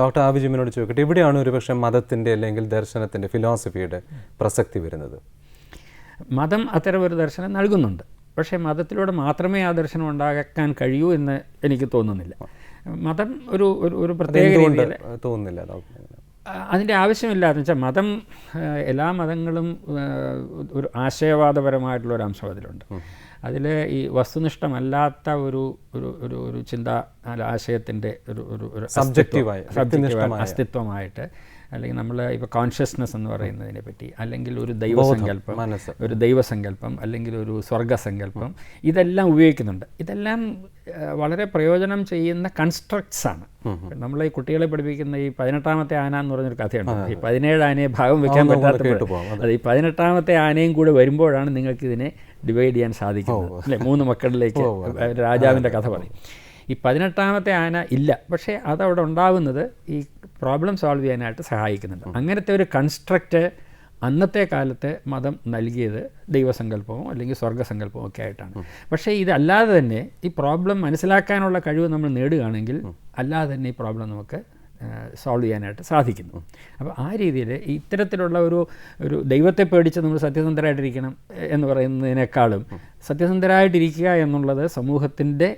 Doctor ആബി ജിമിനോട് ചോദിക്കട്ടെ, ഇവിടെയാണ് ഒരുപക്ഷെ മതത്തിൻ്റെ അല്ലെങ്കിൽ ദർശനത്തിൻ്റെ ഫിലോസഫിയുടെ പ്രസക്തി വരുന്നത്. മതം അത്തരം ഒരു ദർശനം നൽകുന്നുണ്ട്, പക്ഷേ മതത്തിലൂടെ മാത്രമേ ആ ദർശനം ഉണ്ടാക്കാൻ കഴിയൂ എന്ന് എനിക്ക് തോന്നുന്നില്ല. മതം ഒരു പ്രത്യേക രീതിയിൽ തോന്നുന്നില്ല, അതിൻ്റെ ആവശ്യമില്ലാന്ന് വെച്ചാൽ മതം, എല്ലാ മതങ്ങളും ഒരു ആശയവാദപരമായിട്ടുള്ളൊരു അംശം അതിലുണ്ട്. അതിൽ ഈ വസ്തുനിഷ്ഠമല്ലാത്ത ഒരു ഒരു ഒരു ഒരു ചിന്താ ആശയത്തിൻ്റെ ഒരു അസ്തിത്വമായിട്ട്, അല്ലെങ്കിൽ നമ്മൾ ഇപ്പോൾ കോൺഷ്യസ്നെസ് എന്ന് പറയുന്നതിനെ പറ്റി, അല്ലെങ്കിൽ ഒരു ദൈവസങ്കല്പം അല്ലെങ്കിൽ ഒരു സ്വർഗസങ്കല്പം, ഇതെല്ലാം ഉപയോഗിക്കുന്നുണ്ട്. ഇതെല്ലാം വളരെ പ്രയോജനം ചെയ്യുന്ന കൺസ്ട്രക്ട്സാണ്. നമ്മൾ ഈ കുട്ടികളെ പഠിപ്പിക്കുന്ന ഈ 18ാമത്തെ ആന എന്ന് പറഞ്ഞൊരു കഥയുണ്ട്. ഈ 17 ആനയെ ഭാഗം വെക്കാൻ പറ്റാത്തപ്പോൾ, അത് ഈ 18ാമത്തെ ആനയും കൂടെ വരുമ്പോഴാണ് നിങ്ങൾക്കിതിനെ ഡിവൈഡ് ചെയ്യാൻ സാധിക്കുന്നത്, അല്ലേ? 3 മക്കളിലേക്ക് രാജാവിൻ്റെ കഥ പറയും. ഈ 18ാമത്തെ ആന ഇല്ല, പക്ഷേ അതവിടെ ഉണ്ടാവുന്നത് ഈ പ്രോബ്ലം സോൾവ് ചെയ്യാനായിട്ട് സഹായിക്കുന്നുണ്ട്. അങ്ങനത്തെ ഒരു കൺസ്ട്രക്റ്റ് അന്നത്തെ കാലത്ത് മതം നൽകിയത് ദൈവസങ്കല്പവും അല്ലെങ്കിൽ സ്വർഗസങ്കല്പവും ഒക്കെ ആയിട്ടാണ്. പക്ഷേ ഇതല്ലാതെ തന്നെ ഈ പ്രോബ്ലം മനസ്സിലാക്കാനുള്ള കഴിവ് നമ്മൾ നേടുകയാണെങ്കിൽ അല്ലാതെ തന്നെ ഈ പ്രോബ്ലം നമുക്ക് സോൾവ് ചെയ്യാനായിട്ട് സാധിക്കുന്നു. അപ്പോൾ ആ രീതിയിൽ ഇത്തരത്തിലുള്ള ഒരു ദൈവത്തെ പേടിച്ച് നമ്മൾ സത്യസന്ധരായിട്ടിരിക്കണം എന്ന് പറയുന്നതിനേക്കാളും സത്യസന്ധരായിട്ടിരിക്കുക എന്നുള്ളത് സമൂഹത്തിൻ്റെ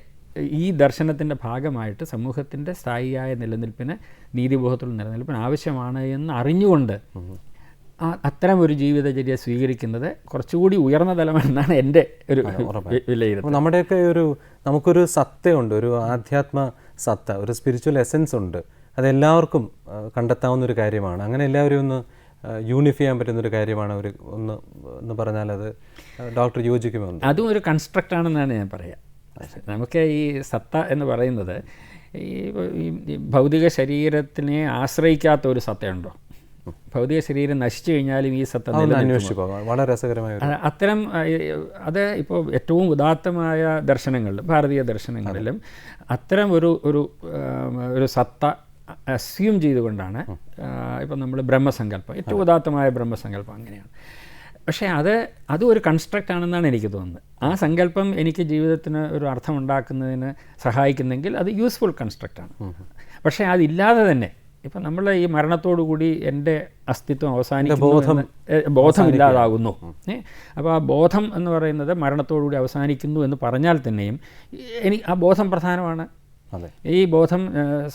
ഈ ദർശനത്തിൻ്റെ ഭാഗമായിട്ട് സമൂഹത്തിൻ്റെ സ്ഥായിയായ നിലനിൽപ്പിന്, നീതിബോധത്തിലുള്ള നിലനിൽപ്പിന് ആവശ്യമാണ് എന്ന് അറിഞ്ഞുകൊണ്ട് അത്തരം ഒരു ജീവിതചര്യ സ്വീകരിക്കുന്നത് കുറച്ചുകൂടി ഉയർന്ന തലമെന്നാണ് എൻ്റെ ഒരു വിലയിരുത്തൽ. നമ്മുടെയൊക്കെ നമുക്കൊരു സത്തയുണ്ട്, ഒരു ആധ്യാത്മ സത്ത, ഒരു സ്പിരിച്വൽ എസൻസ് ഉണ്ട്. അതെല്ലാവർക്കും കണ്ടെത്താവുന്നൊരു കാര്യമാണ്. അങ്ങനെ എല്ലാവരും ഒന്ന് യൂണിഫൈ ചെയ്യാൻ പറ്റുന്നൊരു കാര്യമാണ്. ഒന്ന് പറഞ്ഞാൽ അത് ഡോക്ടർ യോജിക്കുമോ? അതും ഒരു കൺസ്ട്രക്റ്റാണെന്നാണ് ഞാൻ പറയുക. നമുക്ക് ഈ സത്ത എന്ന് പറയുന്നത് ഈ ഭൗതിക ശരീരത്തിനെ ആശ്രയിക്കാത്ത ഒരു സത്തയുണ്ടോ? ഭൗതിക ശരീരം നശിച്ചു കഴിഞ്ഞാലും ഈ സത്ത വളരെ രസകരമായ അത്തരം അത് ഇപ്പോൾ ഏറ്റവും ഉദാത്തമായ ദർശനങ്ങളിലും ഭാരതീയ ദർശനങ്ങളിലും അത്തരം ഒരു സത്ത അസ്യൂം ചെയ്തുകൊണ്ടാണ് ഇപ്പം നമ്മൾ ബ്രഹ്മസങ്കല്പം, ഏറ്റവും ഉദാത്തമായ ബ്രഹ്മസങ്കല്പം അങ്ങനെയാണ്. പക്ഷേ അതും ഒരു കൺസ്ട്രക്റ്റ് ആണെന്നാണ് എനിക്ക് തോന്നുന്നത്. ആ സങ്കല്പം എനിക്ക് ജീവിതത്തിന് ഒരു അർത്ഥം ഉണ്ടാക്കുന്നതിന് സഹായിക്കുന്നെങ്കിൽ അത് യൂസ്ഫുൾ കൺസ്ട്രക്റ്റാണ്. പക്ഷേ അതില്ലാതെ തന്നെ ഇപ്പം നമ്മൾ ഈ മരണത്തോടുകൂടി എൻ്റെ അസ്തിത്വം അവസാനിക്കുന്നു, ബോധമില്ലാതാകുന്നു. അപ്പോൾ ആ ബോധം എന്ന് പറയുന്നത് മരണത്തോടുകൂടി അവസാനിക്കുന്നു എന്ന് പറഞ്ഞാൽ തന്നെയും ആ ബോധം പ്രധാനമാണ്. ഈ ബോധം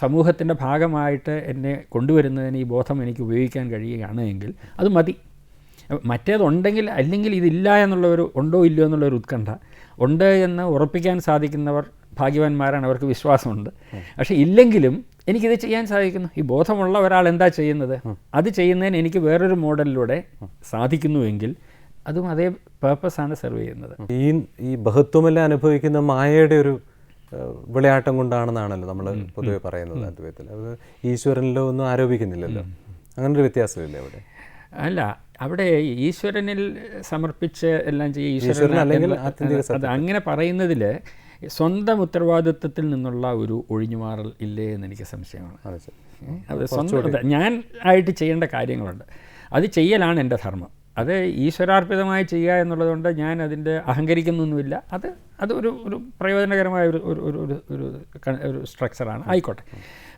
സമൂഹത്തിൻ്റെ ഭാഗമായിട്ട് എന്നെ കൊണ്ടുവരുന്നതിന് ഈ ബോധം എനിക്ക് ഉപയോഗിക്കാൻ കഴിയുകയാണ് എങ്കിൽ അത് മതി. മറ്റേതുണ്ടെങ്കിൽ, അല്ലെങ്കിൽ ഇതില്ല ഉണ്ടോ ഇല്ലയോ എന്നുള്ളൊരു ഉത്കണ്ഠ ഉണ്ട് എന്ന് ഉറപ്പിക്കാൻ സാധിക്കുന്നവർ ഭാഗ്യവാന്മാരാണ്, അവർക്ക് വിശ്വാസമുണ്ട്. പക്ഷേ ഇല്ലെങ്കിലും എനിക്കിത് ചെയ്യാൻ സാധിക്കുന്നു. ഈ ബോധമുള്ള ഒരാൾ എന്താ ചെയ്യുന്നത്? അത് ചെയ്യുന്നതിന് എനിക്ക് വേറൊരു മോഡലിലൂടെ സാധിക്കുന്നുവെങ്കിൽ അതും അതേ പേർപ്പസാണ് സെർവ് ചെയ്യുന്നത്. ഈ ബഹുത്വമെല്ലാം അനുഭവിക്കുന്ന മായയുടെ ഒരു വിളയാട്ടം കൊണ്ടാണെന്നാണല്ലോ നമ്മൾ പൊതുവെ പറയുന്നത് അദ്വൈതത്തിൽ. അത് ഈശ്വരനിലോ ഒന്നും ആരോപിക്കുന്നില്ലല്ലോ. അങ്ങനൊരു വ്യത്യാസമില്ല അവിടെ. അല്ല, അവിടെ ഈശ്വരനിൽ സമർപ്പിച്ച് എല്ലാം ചെയ്യുക, അത് അങ്ങനെ പറയുന്നതിൽ സ്വന്തം ഉത്തരവാദിത്വത്തിൽ നിന്നുള്ള ഒരു ഒഴിഞ്ഞുമാറൽ ഇല്ലേ എന്ന് എനിക്ക് സംശയമാണ്. അത് സ്വന്തം ഞാൻ ആയിട്ട് ചെയ്യേണ്ട കാര്യങ്ങളുണ്ട്, അത് ചെയ്യലാണ് എൻ്റെ ധർമ്മം. അത് ഈശ്വരാർപ്പിതമായി ചെയ്യുക എന്നുള്ളതുകൊണ്ട് ഞാൻ അതിൻ്റെ അഹങ്കരിക്കുന്നൊന്നുമില്ല. അത് ഒരു പ്രയോജനകരമായ ഒരു സ്ട്രക്ചറാണ്, ആയിക്കോട്ടെ.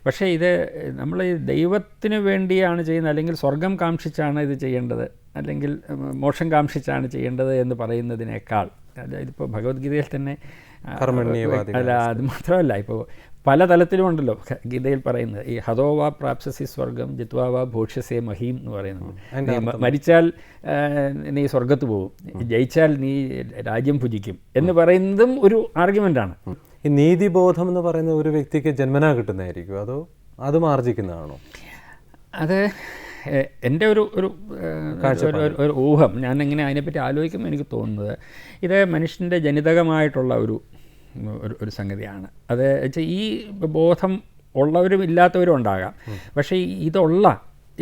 പക്ഷേ ഇത് നമ്മൾ ദൈവത്തിന് വേണ്ടിയാണ് ചെയ്യുന്നത്, അല്ലെങ്കിൽ സ്വർഗം കാംക്ഷിച്ചാണ് ഇത് ചെയ്യേണ്ടത്, അല്ലെങ്കിൽ മോക്ഷം കാംക്ഷിച്ചാണ് ചെയ്യേണ്ടത് എന്ന് പറയുന്നതിനേക്കാൾ, ഇതിപ്പോൾ ഭഗവത്ഗീതയിൽ തന്നെ അല്ല, അത് മാത്രമല്ല, ഇപ്പോൾ പല തലത്തിലും ഉണ്ടല്ലോ ഗീതയിൽ പറയുന്നത്. ഈ ഹതോവാ പ്രാപ്സ്യസി സ്വർഗം ജിത്വാവാ ഭോക്ഷ്യസേ മഹീം എന്ന് പറയുന്നത്. മരിച്ചാൽ നീ സ്വർഗത്ത് പോകും, ജയിച്ചാൽ നീ രാജ്യം ഭുജിക്കും എന്ന് പറയുന്നതും ഒരു ആർഗ്യുമെൻ്റാണ്. ഈ നീതിബോധം എന്ന് പറയുന്ന ഒരു വ്യക്തിക്ക് ജന്മനാ കിട്ടുന്നതായിരിക്കും, അതോ അതും ആർജിക്കുന്നതാണോ? അത് എൻ്റെ ഒരു ഊഹം. ഞാൻ ഇങ്ങനെ അതിനെപ്പറ്റി ആലോചിക്കുമ്പോൾ എനിക്ക് തോന്നുന്നത് ഇത് മനുഷ്യൻ്റെ ജനിതകമായിട്ടുള്ള ഒരു സംഗതിയാണ്. അത് വെച്ചാൽ ഈ ബോധം ഉള്ളവരും ഇല്ലാത്തവരും ഉണ്ടാകാം. പക്ഷേ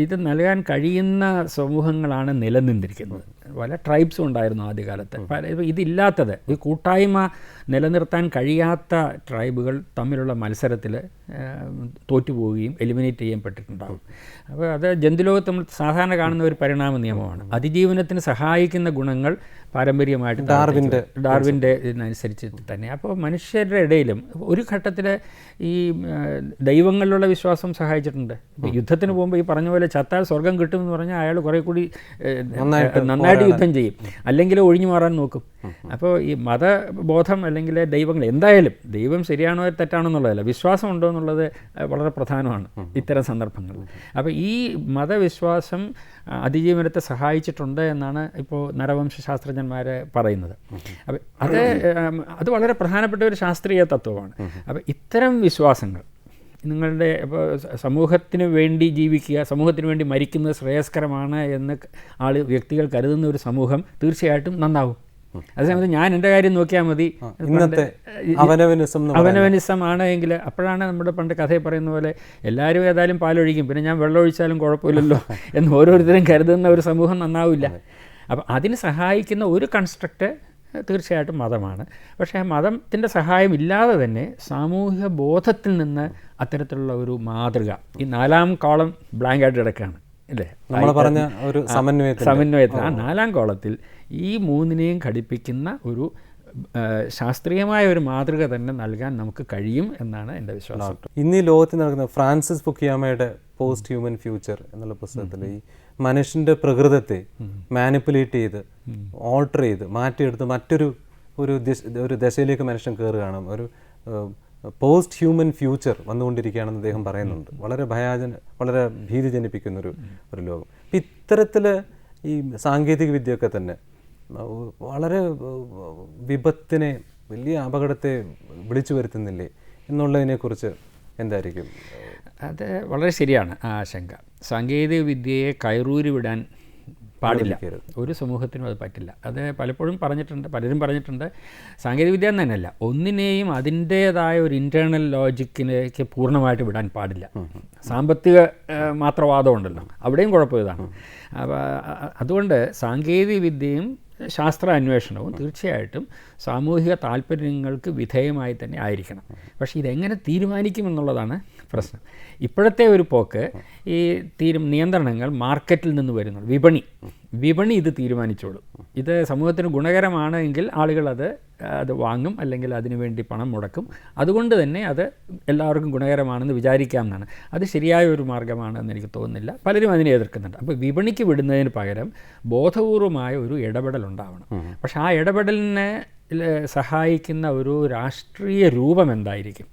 ഇത് നൽകാൻ കഴിയുന്ന സമൂഹങ്ങളാണ് നിലനിന്നിരിക്കുന്നത്. പല ട്രൈബ്സും ഉണ്ടായിരുന്നു ആദ്യകാലത്ത്. ഇതില്ലാത്തത്, ഈ കൂട്ടായ്മ നിലനിർത്താൻ കഴിയാത്ത ട്രൈബുകൾ തമ്മിലുള്ള മത്സരത്തിൽ തോറ്റുപോവുകയും എലിമിനേറ്റ് ചെയ്യപ്പെട്ടിട്ടുണ്ടാകും. അപ്പോൾ അത് ജന്തുലോകത്ത് നമ്മൾ സാധാരണ കാണുന്ന ഒരു പരിണാമ നിയമമാണ്. അതിജീവനത്തിന് സഹായിക്കുന്ന ഗുണങ്ങൾ പാരമ്പര്യമായിട്ട് ഡാർവിൻ്റെ ഇതിനനുസരിച്ച് തന്നെ. അപ്പോൾ മനുഷ്യരുടെ ഇടയിലും ഒരു ഘട്ടത്തിൽ ഈ ദൈവങ്ങളിലുള്ള വിശ്വാസം സഹായിച്ചിട്ടുണ്ട്. ഇപ്പോൾ യുദ്ധത്തിന് പോകുമ്പോൾ ഈ പറഞ്ഞ പോലെ ചത്താൽ സ്വർഗം കിട്ടുമെന്ന് പറഞ്ഞാൽ അയാൾ കുറേ കൂടി നന്നായിട്ട് യുദ്ധം ചെയ്യും, അല്ലെങ്കിൽ ഒഴിഞ്ഞു മാറാൻ നോക്കും. അപ്പോൾ ഈ മതബോധം അല്ലെങ്കിൽ ദൈവങ്ങൾ എന്തായാലും ദൈവം ശരിയാണോ തെറ്റാണോ എന്നുള്ളതല്ല, വിശ്വാസം ഉണ്ടോ എന്നുള്ളത് വളരെ പ്രധാനമാണ് ഇത്തരം സന്ദർഭങ്ങളിൽ. അപ്പോൾ ഈ മതവിശ്വാസം അതിജീവനത്തെ സഹായിച്ചിട്ടുണ്ട് എന്നാണ് ഇപ്പോൾ നരവംശാസ്ത്രജ്ഞന്മാർ പറയുന്നത്. അപ്പോൾ അത് വളരെ പ്രധാനപ്പെട്ട ഒരു ശാസ്ത്രീയ തത്വമാണ്. അപ്പോൾ ഇത്തരം വിശ്വാസങ്ങൾ നിങ്ങളുടെ ഇപ്പോൾ സമൂഹത്തിന് വേണ്ടി ജീവിക്കുക, സമൂഹത്തിന് വേണ്ടി മരിക്കുന്നത് ശ്രേയസ്കരമാണ് എന്ന് വ്യക്തികൾ കരുതുന്ന ഒരു സമൂഹം തീർച്ചയായിട്ടും നന്നാവും. അതേസമയത്ത് ഞാൻ എൻ്റെ കാര്യം നോക്കിയാൽ മതി, അവനവനിസം ആണ് എങ്കിൽ അപ്പോഴാണ് നമ്മുടെ പണ്ട് കഥയിൽ പറയുന്ന പോലെ എല്ലാവരും ഏതായാലും പാലൊഴിക്കും, പിന്നെ ഞാൻ വെള്ളം ഒഴിച്ചാലും കുഴപ്പമില്ലല്ലോ എന്ന് ഓരോരുത്തരും കരുതുന്ന ഒരു സമൂഹം നന്നാവില്ല. അപ്പം അതിന് സഹായിക്കുന്ന ഒരു കൺസ്ട്രക്റ്റ് തീർച്ചയായിട്ടും മതമാണ്. പക്ഷേ ആ മതത്തിൻ്റെ സഹായം ഇല്ലാതെ തന്നെ സാമൂഹിക ബോധത്തിൽ നിന്ന് അത്തരത്തിലുള്ള ഒരു മാതൃക, ഈ 4ാം കോളം ബ്ലാങ്ക് ആയിട്ട് കിടക്കുകയാണ് അല്ലേ, നമ്മൾ പറഞ്ഞ ഒരു സമന്വയത്തിൽ ആ 4ാം കോളത്തിൽ ഈ 3നെയും ഘടിപ്പിക്കുന്ന ഒരു ശാസ്ത്രീയമായ ഒരു മാതൃക തന്നെ നൽകാൻ നമുക്ക് കഴിയും എന്നാണ് എൻ്റെ വിശ്വാസം. ഇന്ന് ഈ ലോകത്തിൽ നടക്കുന്ന ഫ്രാൻസിസ് ഫുക്കിയാമയുടെ പോസ്റ്റ് ഹ്യൂമൻ ഫ്യൂച്ചർ എന്നുള്ള പുസ്തകത്തിൽ ഈ മനുഷ്യൻ്റെ പ്രകൃതത്തെ മാനിപ്പുലേറ്റ് ചെയ്ത് ഓൾട്ടർ ചെയ്ത് മാറ്റിയെടുത്ത് മറ്റൊരു ഒരു ദശയിലേക്ക് മനുഷ്യൻ കയറുകയാണ്, ഒരു പോസ്റ്റ് ഹ്യൂമൻ ഫ്യൂച്ചർ വന്നുകൊണ്ടിരിക്കുകയാണെന്ന് അദ്ദേഹം പറയുന്നുണ്ട്. വളരെ ഭീതി ജനിപ്പിക്കുന്ന ഒരു ലോകം. അപ്പം ഇത്തരത്തിൽ ഈ സാങ്കേതിക വിദ്യയൊക്കെ തന്നെ വളരെ വിപത്തിനെ, വലിയ അപകടത്തെ വിളിച്ചു വരുത്തുന്നില്ലേ എന്നുള്ളതിനെക്കുറിച്ച് എന്തായിരിക്കും? അത് വളരെ ശരിയാണ് ആ ആശങ്ക. സാങ്കേതിക വിദ്യയെ കയറൂരി വിടാൻ പാടില്ല, ഒരു സമൂഹത്തിനും അത് പറ്റില്ല. അത് പലപ്പോഴും പലരും പറഞ്ഞിട്ടുണ്ട്. സാങ്കേതികവിദ്യ എന്ന് തന്നെയല്ല, ഒന്നിനെയും അതിൻ്റേതായ ഒരു ഇൻറ്റേർണൽ ലോജിക്കിലേക്ക് പൂർണ്ണമായിട്ട് വിടാൻ പാടില്ല. സാമ്പത്തിക മാത്രവാദമുണ്ടല്ലോ, അവിടെയും കുഴപ്പം ഇതാണ്. അപ്പോൾ അതുകൊണ്ട് സാങ്കേതിക വിദ്യയും ശാസ്ത്ര അന്വേഷണവും തീർച്ചയായിട്ടും സാമൂഹിക താല്പര്യങ്ങൾക്ക് വിധേയമായി തന്നെ ആയിരിക്കണം. പക്ഷേ ഇതെങ്ങനെ തീരുമാനിക്കുമെന്നുള്ളതാണ് പ്രശ്നം. ഇപ്പോഴത്തെ ഒരു പോക്ക് ഈ നിയന്ത്രണങ്ങൾ മാർക്കറ്റിൽ നിന്ന് വരുന്നു, വിപണി ഇത് തീരുമാനിച്ചോളും. ഇത് സമൂഹത്തിന് ഗുണകരമാണ് എങ്കിൽ ആളുകൾ അത് വാങ്ങും, അല്ലെങ്കിൽ അതിനുവേണ്ടി പണം മുടക്കും. അതുകൊണ്ട് തന്നെ അത് എല്ലാവർക്കും ഗുണകരമാണെന്ന് വിചാരിക്കാം എന്നാണ്. അത് ശരിയായ ഒരു മാർഗ്ഗമാണെന്ന് എനിക്ക് തോന്നുന്നില്ല. പലരും അതിനെ എതിർക്കുന്നുണ്ട്. അപ്പോൾ വിപണിക്ക് വിടുന്നതിന് പകരം ബോധപൂർവമായ ഒരു ഇടപെടൽ ഉണ്ടാവണം. പക്ഷേ ആ ഇടപെടലിനെ സഹായിക്കുന്ന ഒരു രാഷ്ട്രീയ രൂപം എന്തായിരിക്കും?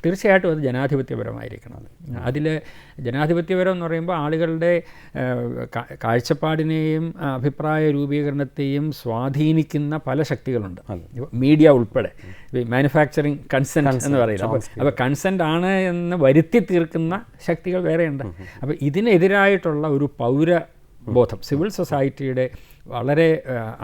തീർച്ചയായിട്ടും അത് ജനാധിപത്യപരമായിരിക്കണം. അതിൽ ജനാധിപത്യപരം എന്ന് പറയുമ്പോൾ ആളുകളുടെ കാഴ്ചപ്പാടിനെയും അഭിപ്രായ രൂപീകരണത്തെയും സ്വാധീനിക്കുന്ന പല ശക്തികളുണ്ട്, മീഡിയ ഉൾപ്പെടെ. മാനുഫാക്ചറിങ് കൺസെൻറ്റ് എന്ന് പറയുന്നത്. അപ്പോൾ കൺസെൻറ്റ് ആണ് എന്ന് വരുത്തി തീർക്കുന്ന ശക്തികൾ വേറെയുണ്ട്. അപ്പോൾ ഇതിനെതിരായിട്ടുള്ള ഒരു പൗരബോധം സിവിൽ സൊസൈറ്റിയുടെ വളരെ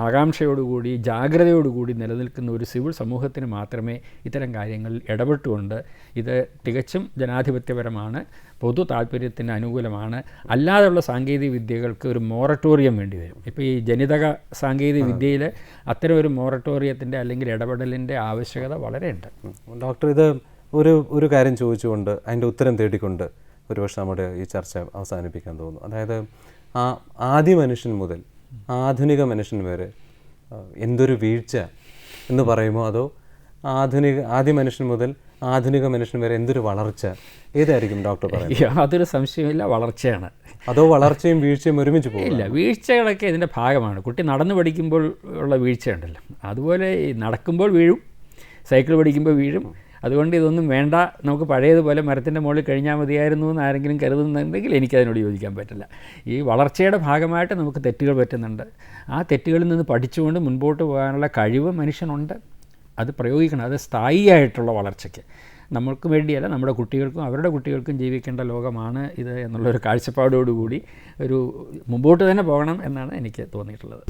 ആകാംക്ഷയോടുകൂടി ജാഗ്രതയോടുകൂടി നിലനിൽക്കുന്ന ഒരു സിവിൽ സമൂഹത്തിന് മാത്രമേ ഇത്തരം കാര്യങ്ങളിൽ ഇടപെട്ടുകൊണ്ട് ഇത് തികച്ചും ജനാധിപത്യപരമാണ്, പൊതു താല്പര്യത്തിന് അനുകൂലമാണ്, അല്ലാതെയുള്ള സാങ്കേതിക വിദ്യകൾക്ക് ഒരു മൊറട്ടോറിയം വേണ്ടി വരും. ഇപ്പോൾ ഈ ജനിതക സാങ്കേതിക വിദ്യയിൽ അത്തരം ഒരു മൊറട്ടോറിയത്തിൻ്റെ അല്ലെങ്കിൽ ഇടപെടലിൻ്റെ ആവശ്യകത വളരെയുണ്ട്. ഡോക്ടർ, ഇത് ഒരു കാര്യം ചോദിച്ചുകൊണ്ട് അതിൻ്റെ ഉത്തരം തേടിക്കൊണ്ട് ഒരുപക്ഷെ നമ്മുടെ ഈ ചർച്ച അവസാനിപ്പിക്കാൻ തോന്നുന്നു. അതായത് ആദ്യ മനുഷ്യൻ മുതൽ ആധുനിക മനുഷ്യൻ വരെ എന്തൊരു വീഴ്ച എന്ന് പറയുമോ, അതോ ആദ്യ മനുഷ്യൻ മുതൽ ആധുനിക മനുഷ്യൻ വരെ എന്തൊരു വളർച്ച, ഏതായിരിക്കും ഡോക്ടർ പറയുന്നത്? യാതൊരു സംശയമില്ല, വളർച്ചയാണ്. അതോ വളർച്ചയും വീഴ്ചയും ഒരുമിച്ച് പോകില്ല? വീഴ്ചകളൊക്കെ ഇതിൻ്റെ ഭാഗമാണ്. കുട്ടി നടന്നു പഠിക്കുമ്പോൾ ഉള്ള വീഴ്ചയുണ്ടല്ലോ, അതുപോലെ നടക്കുമ്പോൾ വീഴും, സൈക്കിൾ പഠിക്കുമ്പോൾ വീഴും. അതുകൊണ്ട് ഇതൊന്നും വേണ്ട, നമുക്ക് പഴയതുപോലെ മരത്തിൻ്റെ മുകളിൽ കഴിഞ്ഞാൽ മതിയായിരുന്നു എന്ന് ആരെങ്കിലും കരുതുന്നുണ്ടെങ്കിൽ എനിക്കതിനോട് യോജിക്കാൻ പറ്റില്ല. ഈ വളർച്ചയുടെ ഭാഗമായിട്ട് നമുക്ക് തെറ്റുകൾ പറ്റുന്നുണ്ട്. ആ തെറ്റുകളിൽ നിന്ന് പഠിച്ചുകൊണ്ട് മുൻപോട്ട് പോകാനുള്ള കഴിവ് മനുഷ്യനുണ്ട്. അത് പ്രയോഗിക്കണം. അത് സ്ഥായിയായിട്ടുള്ള വളർച്ചയ്ക്ക് നമ്മൾക്ക് വേണ്ടിയല്ല, നമ്മുടെ കുട്ടികൾക്കും അവരുടെ കുട്ടികൾക്കും ജീവിക്കേണ്ട ലോകമാണ് ഇത് എന്നുള്ളൊരു കാഴ്ചപ്പാടോടുകൂടി മുമ്പോട്ട് തന്നെ പോകണം എന്നാണ് എനിക്ക് തോന്നിയിട്ടുള്ളത്.